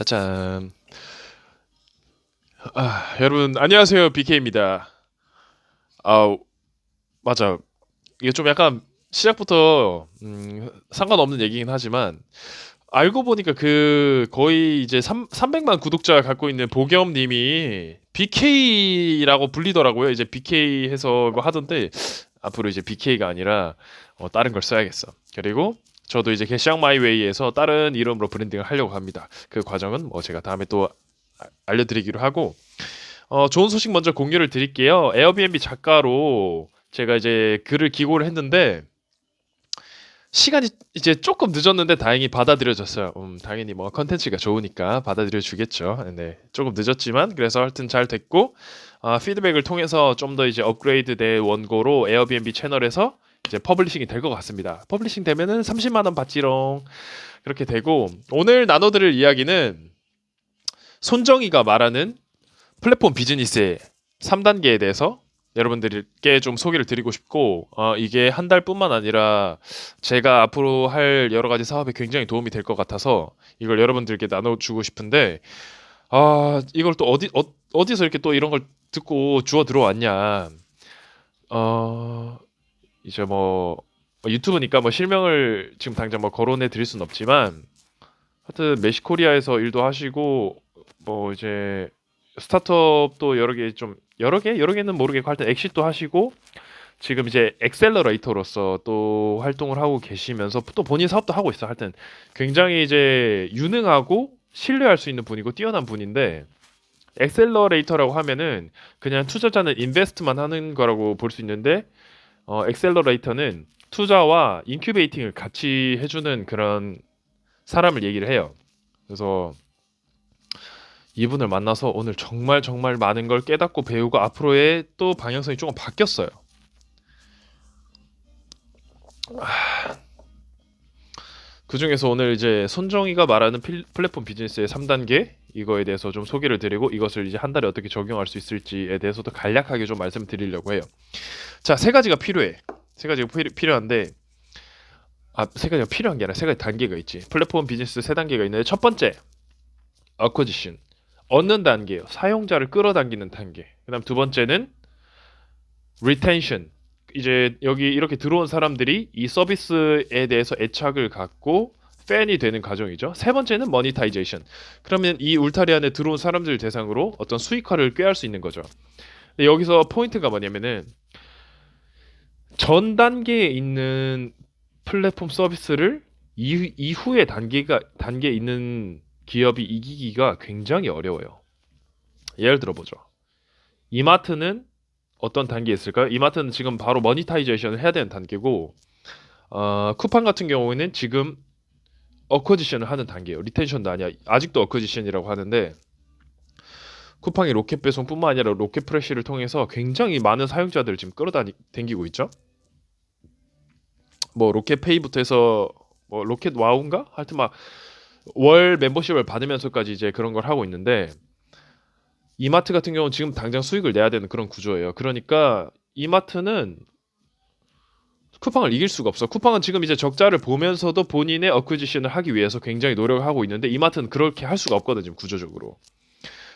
짜잔. 여러분 안녕하세요. BK입니다. 아, 맞아. 이게 좀 약간 시작부터 상관없는 얘기긴 하지만 알고 보니까 그 거의 이제 300만 구독자 갖고 있는 보겸 님이 BK라고 불리더라고요. 이제 BK 해서 뭐 하던데 앞으로 이제 BK가 아니라 다른 걸 써야겠어. 그리고 저도 이제 개샹 마이웨이에서 다른 이름으로 브랜딩을 하려고 합니다. 그 과정은 뭐 제가 다음에 또 알려드리기로 하고 좋은 소식 먼저 공유를 드릴게요. 에어비앤비 작가로 제가 이제 글을 기고를 했는데 시간이 이제 조금 늦었는데 다행히 받아들여졌어요. 당연히 뭐 컨텐츠가 좋으니까 받아들여 주겠죠. 네, 조금 늦었지만 그래서 하여튼 잘 됐고 피드백을 통해서 좀 더 이제 업그레이드된 원고로 에어비앤비 채널에서 이제 퍼블리싱이 될 것 같습니다. 퍼블리싱 되면은 30만 원 받지롱. 그렇게 되고 오늘 나눠드릴 이야기는 손정희가 말하는 플랫폼 비즈니스의 3단계에 대해서 여러분들께 좀 소개를 드리고 싶고 이게 한 달뿐만 아니라 제가 앞으로 할 여러 가지 사업에 굉장히 도움이 될 것 같아서 이걸 여러분들께 나눠주고 싶은데 이걸 또 어디서 이렇게 또 이런 걸 듣고 주워 들어왔냐. 어, 이제 뭐 유튜브니까 뭐 실명을 지금 당장 뭐 거론해 드릴 순 없지만 하여튼 메시코리아에서 일도 하시고 뭐 이제 스타트업도 여러 개는 모르겠고 하여튼 엑시트도 하시고 지금 이제 엑셀러레이터로서 또 활동을 하고 계시면서 또 본인 사업도 하고 있어. 하여튼 굉장히 이제 유능하고 신뢰할 수 있는 분이고 뛰어난 분인데 엑셀러레이터라고 하면은 그냥 투자자는 인베스트만 하는 거라고 볼 수 있는데 엑셀러레이터는 투자와 인큐베이팅을 같이 해주는 그런 사람을 얘기를 해요. 그래서 이분을 만나서 오늘 정말 정말 많은 걸 깨닫고 배우고 앞으로의 또 방향성이 조금 바뀌었어요. 그 중에서 오늘 이제 손정희가 말하는 플랫폼 비즈니스의 3단계 이거에 대해서 좀 소개를 드리고 이것을 이제 한 달에 어떻게 적용할 수 있을지에 대해서도 간략하게 좀 말씀드리려고 해요. 자, 세 가지가 필요해. 세 가지가 필요한데 세 가지가 필요한 게 아니라 세 가지 단계가 있지. 플랫폼 비즈니스 세 단계가 있는데 첫 번째, acquisition. 얻는 단계예요. 사용자를 끌어당기는 단계. 그다음 두 번째는 retention. 이제 여기 이렇게 들어온 사람들이 이 서비스에 대해서 애착을 갖고 팬이 되는 과정이죠. 세 번째는 monetization. 그러면 이 울타리 안에 들어온 사람들 대상으로 어떤 수익화를 꾀할 수 있는 거죠. 근데 여기서 포인트가 뭐냐면은 전 단계에 있는 플랫폼 서비스를 이후의 단계에 있는 기업이 이기기가 굉장히 어려워요. 예를 들어보죠. 이마트는 어떤 단계에 있을까요? 이마트는 지금 바로 머니타이제이션을 해야 되는 단계고 쿠팡 같은 경우에는 지금 어쿼지션을 하는 단계예요. 리텐션도 아니야. 아직도 어쿼지션이라고 하는데 쿠팡이 로켓 배송뿐만 아니라 로켓 프레시를 통해서 굉장히 많은 사용자들을 지금 끌어당기고 있죠. 뭐 로켓 페이부터 해서 뭐 로켓 와우인가? 하여튼 막 월 멤버십을 받으면서까지 이제 그런 걸 하고 있는데 이마트 같은 경우는 지금 당장 수익을 내야 되는 그런 구조예요. 그러니까 이마트는 쿠팡을 이길 수가 없어. 쿠팡은 지금 이제 적자를 보면서도 본인의 어쿠지션을 하기 위해서 굉장히 노력을 하고 있는데 이마트는 그렇게 할 수가 없거든 지금 구조적으로.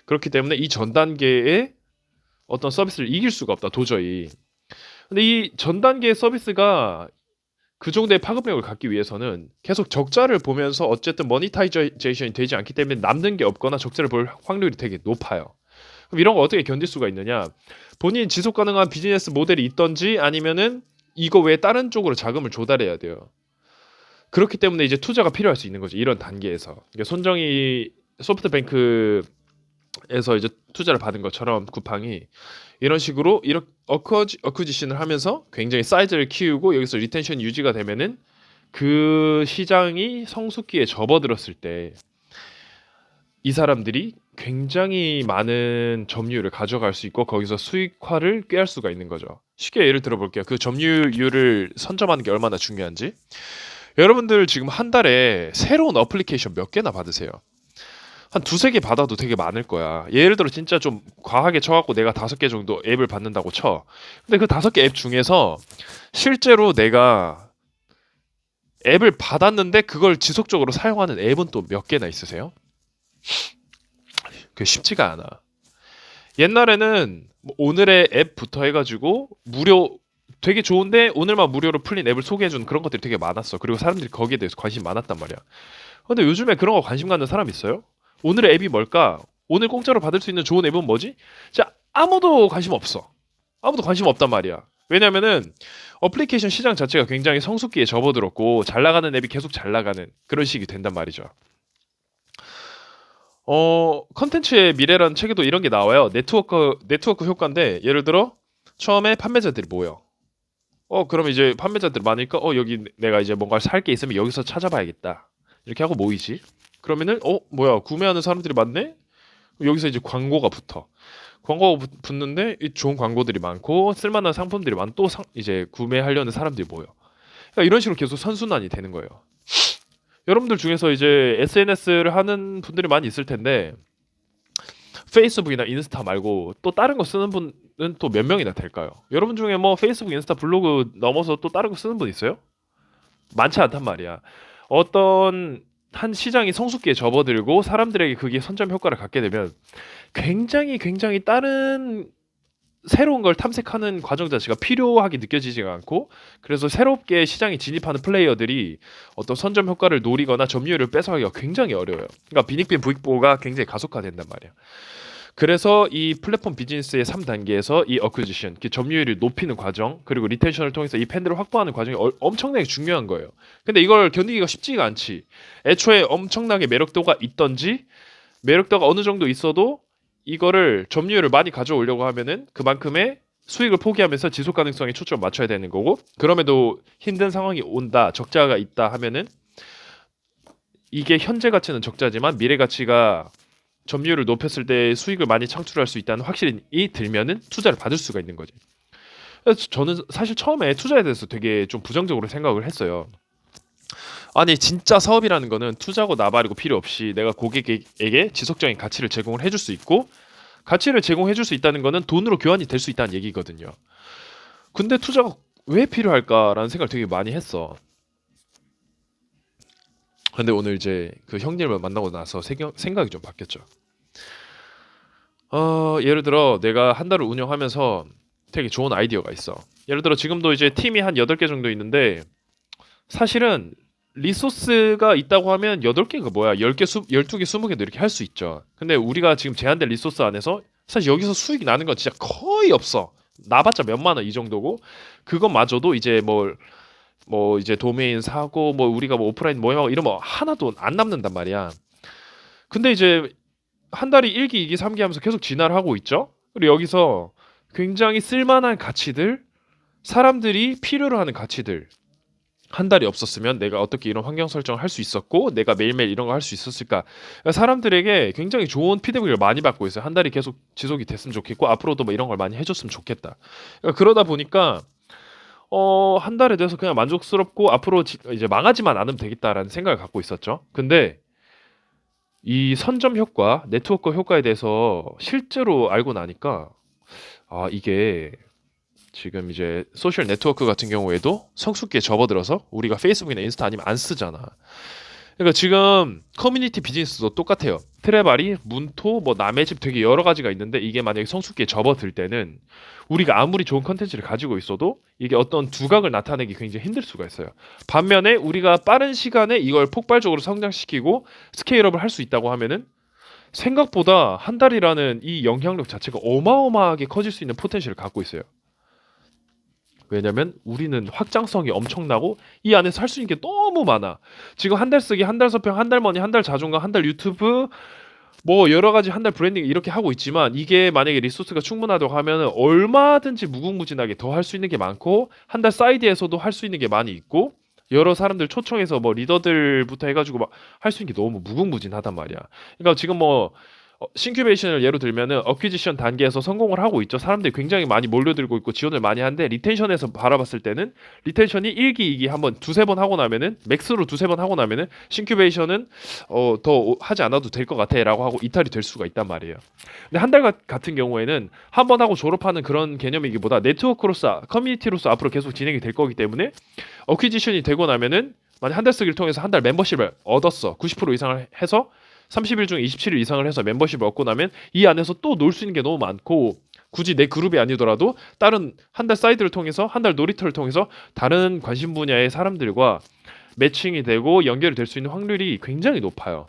그렇기 때문에 이 전 단계의 어떤 서비스를 이길 수가 없다 도저히. 근데 이 전 단계의 서비스가 그 정도의 파급력을 갖기 위해서는 계속 적자를 보면서 어쨌든 머니타이제이션이 되지 않기 때문에 남는 게 없거나 적자를 볼 확률이 되게 높아요. 그럼 이런 거 어떻게 견딜 수가 있느냐? 본인 지속 가능한 비즈니스 모델이 있던지 아니면은 이거 외에 다른 쪽으로 자금을 조달해야 돼요. 그렇기 때문에 이제 투자가 필요할 수 있는 거죠. 이런 단계에서. 그러니까 손정희 소프트뱅크에서 이제 투자를 받은 것처럼 쿠팡이 이런 식으로 이렇게 어쿠지션을 하면서 굉장히 사이즈를 키우고 여기서 리텐션 유지가 되면은 그 시장이 성숙기에 접어들었을 때 이 사람들이 굉장히 많은 점유율을 가져갈 수 있고 거기서 수익화를 꾀할 수가 있는 거죠. 쉽게 예를 들어볼게요. 그 점유율을 선점하는 게 얼마나 중요한지. 여러분들 지금 한 달에 새로운 어플리케이션 몇 개나 받으세요? 한 두세 개 받아도 되게 많을 거야. 예를 들어 진짜 좀 과하게 쳐갖고 내가 5개 정도 앱을 받는다고 쳐. 근데 그 5개 앱 중에서 실제로 내가 앱을 받았는데 그걸 지속적으로 사용하는 앱은 또 몇 개나 있으세요? 그 쉽지가 않아. 옛날에는 뭐 오늘의 앱부터 해가지고 무료 되게 좋은데 오늘만 무료로 풀린 앱을 소개해주는 그런 것들이 되게 많았어. 그리고 사람들이 거기에 대해서 관심이 많았단 말이야. 근데 요즘에 그런 거 관심 갖는 사람 있어요? 오늘의 앱이 뭘까? 오늘 공짜로 받을 수 있는 좋은 앱은 뭐지? 진짜 아무도 관심 없어. 아무도 관심 없단 말이야. 왜냐면은 어플리케이션 시장 자체가 굉장히 성숙기에 접어들었고 잘 나가는 앱이 계속 잘 나가는 그런 식이 된단 말이죠. 컨텐츠의 미래라는 책에도 이런 게 나와요. 네트워크 효과인데 예를 들어 처음에 판매자들이 모여. 그럼 이제 판매자들 많으니까 여기 내가 이제 뭔가 살 게 있으면 여기서 찾아봐야겠다. 이렇게 하고 모이지. 그러면은 뭐야 구매하는 사람들이 많네? 여기서 이제 광고가 붙어. 광고가 붙는데 이 좋은 광고들이 많고 쓸만한 상품들이 많고 또 이제 구매하려는 사람들이 모여. 그러니까 이런 식으로 계속 선순환이 되는 거예요. 여러분들 중에서 이제 SNS를 하는 분들이 많이 있을 텐데 페이스북이나 인스타 말고 또 다른 거 쓰는 분은 또 몇 명이나 될까요? 여러분 중에 뭐 페이스북, 인스타, 블로그 넘어서 또 다른 거 쓰는 분 있어요? 많지 않단 말이야. 어떤 한 시장이 성숙기에 접어들고 사람들에게 그게 선점 효과를 갖게 되면 굉장히 굉장히 다른 새로운 걸 탐색하는 과정 자체가 필요하게 느껴지지가 않고 그래서 새롭게 시장에 진입하는 플레이어들이 어떤 선점 효과를 노리거나 점유율을 뺏어가기가 굉장히 어려워요. 그러니까 빈익빈 부익부가 굉장히 가속화된단 말이야. 그래서 이 플랫폼 비즈니스의 3단계에서 이 어쿠지션, 점유율을 높이는 과정, 그리고 리텐션을 통해서 이 팬들을 확보하는 과정이 엄청나게 중요한 거예요. 근데 이걸 견디기가 쉽지가 않지. 애초에 엄청나게 매력도가 있던지 매력도가 어느 정도 있어도 이거를 점유율을 많이 가져오려고 하면은 그만큼의 수익을 포기하면서 지속 가능성에 초점을 맞춰야 되는 거고 그럼에도 힘든 상황이 온다, 적자가 있다 하면은 이게 현재 가치는 적자지만 미래 가치가 점유율을 높였을 때 수익을 많이 창출할 수 있다는 확신이 들면은 투자를 받을 수가 있는 거지. 그래서 저는 사실 처음에 투자에 대해서 되게 좀 부정적으로 생각을 했어요. 아니 진짜 사업이라는 거는 투자고 나발이고 필요 없이 내가 고객에게 지속적인 가치를 제공을 해줄 수 있고 가치를 제공해줄 수 있다는 거는 돈으로 교환이 될 수 있다는 얘기거든요. 근데 투자가 왜 필요할까라는 생각을 되게 많이 했어. 근데 오늘 이제 그 형님을 만나고 나서 생각이 좀 바뀌었죠. 예를 들어 내가 한 달을 운영하면서 되게 좋은 아이디어가 있어. 예를 들어 지금도 이제 팀이 한 8개 정도 있는데 사실은 리소스가 있다고 하면 8개가 뭐야? 10개, 12개, 20개도 이렇게 할 수 있죠. 근데 우리가 지금 제한된 리소스 안에서 사실 여기서 수익이 나는 건 진짜 거의 없어. 나봤자 몇만 원 이 정도고 그것마저도 이제 뭐 이제 도메인 사고 뭐 우리가 뭐 오프라인 모임하고 이러면 하나도 안 남는단 말이야. 근데 이제 한 달이 1기, 2기, 3기 하면서 계속 진화를 하고 있죠. 그리고 여기서 굉장히 쓸만한 가치들, 사람들이 필요로 하는 가치들 한 달이 없었으면 내가 어떻게 이런 환경 설정을 할 수 있었고 내가 매일매일 이런 거 할 수 있었을까 그러니까 사람들에게 굉장히 좋은 피드백을 많이 받고 있어요. 한 달이 계속 지속이 됐으면 좋겠고 앞으로도 뭐 이런 걸 많이 해줬으면 좋겠다. 그러니까 그러다 보니까 한 달에 대해서 그냥 만족스럽고 앞으로 이제 망하지만 않으면 되겠다라는 생각을 갖고 있었죠. 근데 이 선점 효과, 네트워크 효과에 대해서 실제로 알고 나니까 이게 지금 이제 소셜 네트워크 같은 경우에도 성숙기에 접어들어서 우리가 페이스북이나 인스타 아니면 안 쓰잖아. 그러니까 지금 커뮤니티 비즈니스도 똑같아요. 트레바리, 문토, 뭐 남의 집 되게 여러 가지가 있는데 이게 만약에 성숙기에 접어들 때는 우리가 아무리 좋은 컨텐츠를 가지고 있어도 이게 어떤 두각을 나타내기 굉장히 힘들 수가 있어요. 반면에 우리가 빠른 시간에 이걸 폭발적으로 성장시키고 스케일업을 할 수 있다고 하면은 생각보다 한 달이라는 이 영향력 자체가 어마어마하게 커질 수 있는 포텐셜을 갖고 있어요. 왜냐면 우리는 확장성이 엄청나고 이 안에서 할 수 있는 게 너무 많아. 지금 한 달 쓰기, 한 달 서평, 한 달 머니, 한 달 자존감, 한 달 유튜브 뭐 여러 가지 한 달 브랜딩 이렇게 하고 있지만 이게 만약에 리소스가 충분하다고 하면 얼마든지 무궁무진하게 더 할 수 있는 게 많고 한 달 사이드에서도 할 수 있는 게 많이 있고 여러 사람들 초청해서 뭐 리더들부터 해가지고 막 할 수 있는 게 너무 무궁무진하단 말이야. 그러니까 지금 뭐 싱큐베이션을 예로 들면은 어퀴지션 단계에서 성공을 하고 있죠. 사람들이 굉장히 많이 몰려들고 있고 지원을 많이 하는데 리텐션에서 바라봤을 때는 리텐션이 1기, 2기 한번 두세 번 하고 나면은 맥스로 두세 번 하고 나면은 싱큐베이션은 더 하지 않아도 될 것 같아라고 하고 이탈이 될 수가 있단 말이에요. 근데 한 달 같은 경우에는 한 번 하고 졸업하는 그런 개념이기보다 네트워크로서 커뮤니티로서 앞으로 계속 진행이 될 거기 때문에 어퀴지션이 되고 나면은 만약 한 달 쓰기를 통해서 한 달 멤버십을 얻었어. 90% 이상을 해서 30일 중에 27일 이상을 해서 멤버십을 얻고 나면 이 안에서 또 놀 수 있는 게 너무 많고 굳이 내 그룹이 아니더라도 다른 한 달 사이드를 통해서 한 달 놀이터를 통해서 다른 관심 분야의 사람들과 매칭이 되고 연결이 될 수 있는 확률이 굉장히 높아요.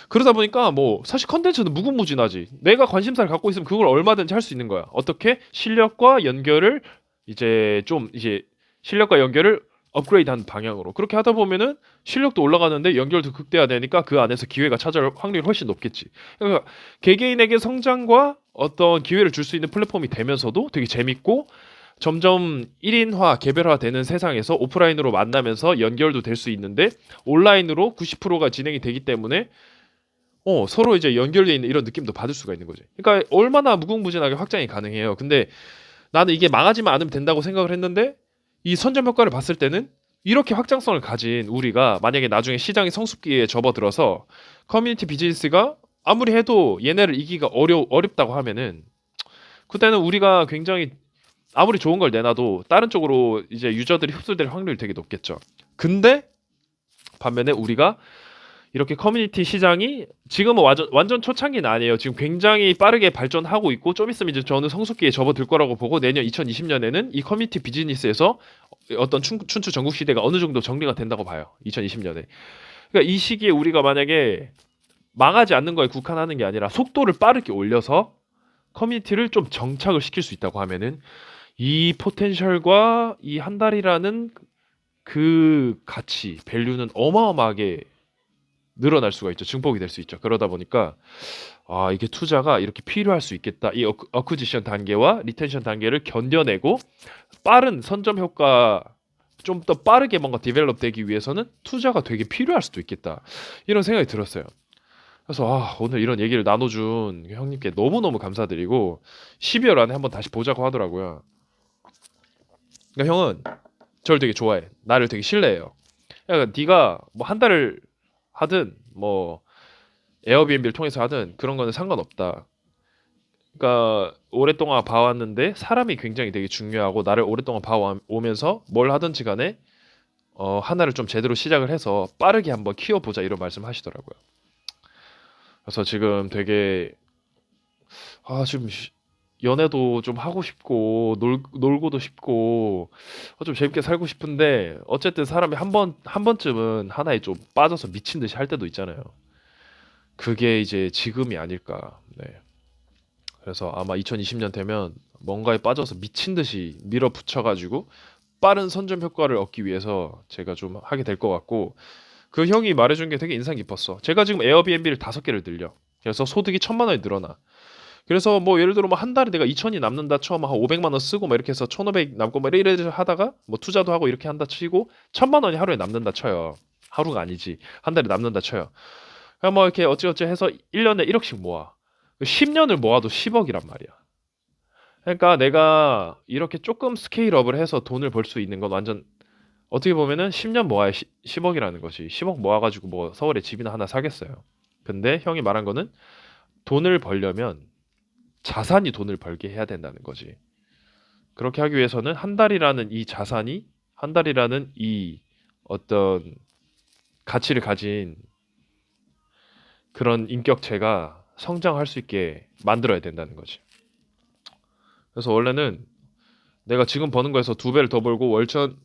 그러다 보니까 뭐 사실 컨텐츠는 무궁무진하지. 내가 관심사를 갖고 있으면 그걸 얼마든지 할 수 있는 거야. 어떻게 실력과 연결을 이제 실력과 연결을 업그레이드하는 방향으로 그렇게 하다 보면은 실력도 올라가는데 연결도 극대화되니까 그 안에서 기회가 찾아올 확률이 훨씬 높겠지. 그러니까 개개인에게 성장과 어떤 기회를 줄 수 있는 플랫폼이 되면서도 되게 재밌고 점점 1인화, 개별화되는 세상에서 오프라인으로 만나면서 연결도 될 수 있는데 온라인으로 90%가 진행이 되기 때문에 서로 이제 연결돼 있는 이런 느낌도 받을 수가 있는 거지. 그러니까 얼마나 무궁무진하게 확장이 가능해요. 근데 나는 이게 망하지만 않으면 된다고 생각을 했는데 이 선점 효과를 봤을 때는 이렇게 확장성을 가진 우리가 만약에 나중에 시장이 성숙기에 접어들어서 커뮤니티 비즈니스가 아무리 해도 얘네를 이기가 어렵다고 하면은 그때는 우리가 굉장히 아무리 좋은 걸 내놔도 다른 쪽으로 이제 유저들이 흡수될 확률이 되게 높겠죠. 근데 반면에 우리가 이렇게 커뮤니티 시장이 지금은 완전 초창기는 아니에요. 지금 굉장히 빠르게 발전하고 있고 좀 있으면 이제 저는 성숙기에 접어들 거라고 보고 내년 2020년에는 이 커뮤니티 비즈니스에서 어떤 춘추 전국 시대가 어느 정도 정리가 된다고 봐요. 2020년에. 그러니까 이 시기에 우리가 만약에 망하지 않는 거에 국한하는 게 아니라 속도를 빠르게 올려서 커뮤니티를 좀 정착을 시킬 수 있다고 하면은 이 포텐셜과 이 한 달이라는 그 가치, 밸류는 어마어마하게 늘어날 수가 있죠. 증폭이 될 수 있죠. 그러다 보니까 이게 투자가 이렇게 필요할 수 있겠다. 이 어쿠지션 단계와 리텐션 단계를 견뎌내고 빠른 선점 효과 좀 더 빠르게 뭔가 디벨롭 되기 위해서는 투자가 되게 필요할 수도 있겠다. 이런 생각이 들었어요. 그래서 오늘 이런 얘기를 나눠준 형님께 너무너무 감사드리고 12월 안에 한번 다시 보자고 하더라고요. 그러니까 형은 저를 되게 좋아해. 나를 되게 신뢰해요. 그러니까 네가 뭐 한 달을 하든 뭐 에어비앤비를 통해서 하든 그런 거는 상관없다. 그러니까 오랫동안 봐왔는데 사람이 굉장히 되게 중요하고 나를 오랫동안 봐오면서 뭘 하든지 간에 하나를 좀 제대로 시작을 해서 빠르게 한번 키워보자 이런 말씀 하시더라고요. 그래서 지금 되게 지금 연애도 좀 하고 싶고 놀고도 싶고 좀 재밌게 살고 싶은데 어쨌든 사람이 한 번쯤은 하나에 좀 빠져서 미친 듯이 할 때도 있잖아요. 그게 이제 지금이 아닐까. 네. 그래서 아마 2020년 되면 뭔가에 빠져서 미친 듯이 밀어붙여가지고 빠른 선점 효과를 얻기 위해서 제가 좀 하게 될 것 같고 그 형이 말해준 게 되게 인상 깊었어. 제가 지금 에어비앤비를 5개를 늘려. 그래서 소득이 1,000만 원이 늘어나. 그래서 뭐 예를 들어 뭐 한 달에 내가 2천이 남는다 처음 한 500만 원 쓰고 막 이렇게 해서 1,500 남고 막 이래 하다가 뭐 투자도 하고 이렇게 한다 치고 1,000만 원이 하루에 남는다 쳐요. 하루가 아니지. 한 달에 남는다 쳐요. 그냥 뭐 이렇게 어찌어찌 해서 1년에 1억씩 모아. 10년을 모아도 10억이란 말이야. 그러니까 내가 이렇게 조금 스케일업을 해서 돈을 벌 수 있는 건 완전 어떻게 보면은 10년 모아야 10억이라는 것이 10억 모아가지고 뭐 서울에 집이나 하나 사겠어요. 근데 형이 말한 거는 돈을 벌려면 자산이 돈을 벌게 해야 된다는 거지. 그렇게 하기 위해서는 한 달이라는 이 자산이 한 달이라는 이 어떤 가치를 가진 그런 인격체가 성장할 수 있게 만들어야 된다는 거지. 그래서 원래는 내가 지금 버는 거에서 2배를 더 벌고 월천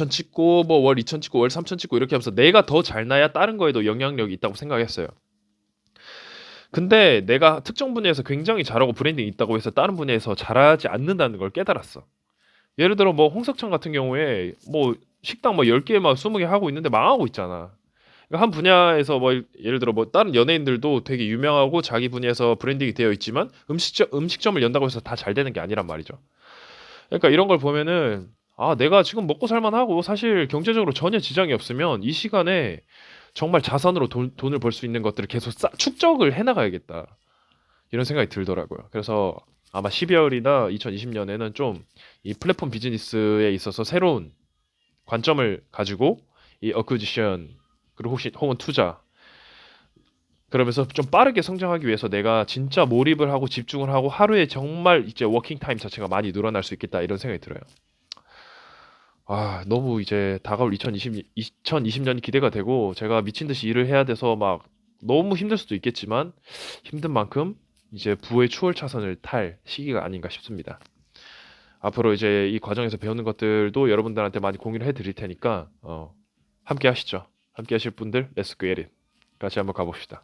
찍고 뭐 월 2천 찍고 월 3천 찍고 이렇게 하면서 내가 더 잘나야 다른 거에도 영향력이 있다고 생각했어요. 근데 내가 특정 분야에서 굉장히 잘하고 브랜딩이 있다고 해서 다른 분야에서 잘하지 않는다는 걸 깨달았어. 예를 들어 뭐 홍석천 같은 경우에 뭐 식당 뭐 10개 막 20개 하고 있는데 망하고 있잖아. 그러니까 한 분야에서 뭐 예를 들어 뭐 다른 연예인들도 되게 유명하고 자기 분야에서 브랜딩이 되어 있지만 음식점을 연다고 해서 다 잘 되는 게 아니란 말이죠. 그러니까 이런 걸 보면은 내가 지금 먹고 살만하고 사실 경제적으로 전혀 지장이 없으면 이 시간에 정말 자산으로 돈을 벌 수 있는 것들을 계속 축적을 해나가야겠다. 이런 생각이 들더라고요. 그래서 아마 12월이나 2020년에는 좀 이 플랫폼 비즈니스에 있어서 새로운 관점을 가지고 이 어쿠지션 그리고 혹은 투자 그러면서 좀 빠르게 성장하기 위해서 내가 진짜 몰입을 하고 집중을 하고 하루에 정말 이제 워킹 타임 자체가 많이 늘어날 수 있겠다 이런 생각이 들어요. 너무 이제 다가올 2020년이 기대가 되고 제가 미친 듯이 일을 해야 돼서 막 너무 힘들 수도 있겠지만 힘든 만큼 이제 부의 추월 차선을 탈 시기가 아닌가 싶습니다. 앞으로 이제 이 과정에서 배우는 것들도 여러분들한테 많이 공유를 해드릴 테니까 함께 하시죠. 함께 하실 분들 렛츠 고 잇. 같이 한번 가봅시다.